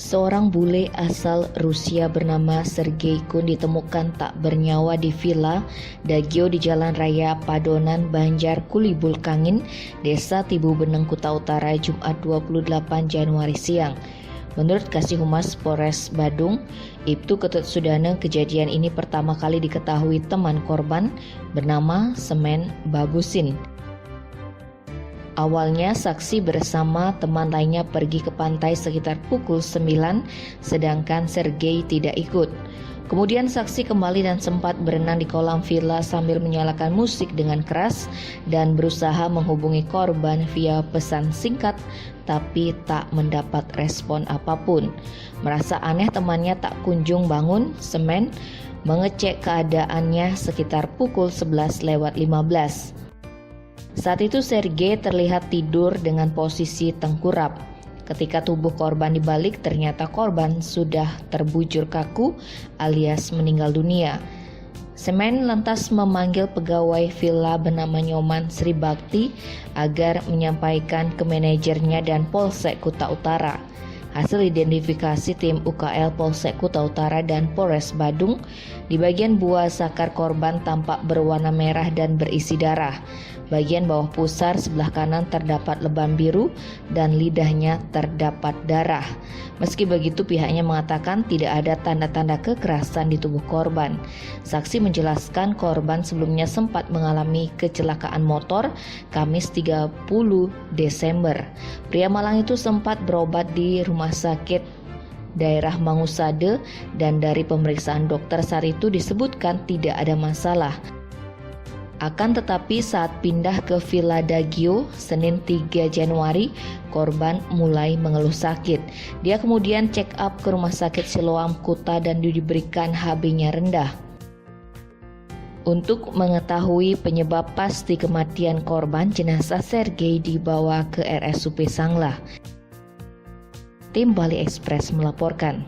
Seorang bule asal Rusia bernama Sergei Kun ditemukan tak bernyawa di Villa Dagio di Jalan Raya Padonan Banjar Kulibul Kangin, Desa Tibu Beneng, Kuta Utara, Jumat 28 Januari siang. Menurut Kasih Humas Polres Badung, Ibtu Ketut Sudana, kejadian ini pertama kali diketahui teman korban bernama Semen Bagusin. Awalnya saksi bersama teman lainnya pergi ke pantai sekitar pukul 9, sedangkan Sergei tidak ikut. Kemudian saksi kembali dan sempat berenang di kolam villa sambil menyalakan musik dengan keras dan berusaha menghubungi korban via pesan singkat, tapi tak mendapat respon apapun. Merasa aneh temannya tak kunjung bangun, Semen mengecek keadaannya sekitar pukul 11:15. Saat itu Sergei terlihat tidur dengan posisi tengkurap. Ketika tubuh korban dibalik, ternyata korban sudah terbujur kaku alias meninggal dunia. Semen lantas memanggil pegawai villa bernama Nyoman Sri Bakti agar menyampaikan ke manajernya dan Polsek Kuta Utara. Hasil identifikasi tim UKL Polsek Kuta Utara dan Polres Badung, di bagian buah sakar korban tampak berwarna merah dan berisi darah. Bagian bawah pusar sebelah kanan terdapat lebam biru dan lidahnya terdapat darah. Meski begitu, pihaknya mengatakan tidak ada tanda-tanda kekerasan di tubuh korban. Saksi menjelaskan korban sebelumnya sempat mengalami kecelakaan motor Kamis 30 Desember. Pria Malang itu sempat berobat di rumah sakit daerah Mangusade dan dari pemeriksaan dokter saat itu disebutkan tidak ada masalah. Akan tetapi saat pindah ke Villa Dagio Senin 3 Januari, korban mulai mengeluh sakit. Dia kemudian check up ke Rumah Sakit Siloam Kuta dan diberikan HB-nya rendah. Untuk mengetahui penyebab pasti kematian korban, jenazah Sergei dibawa ke RSUP Sanglah. Tim Bali Express melaporkan.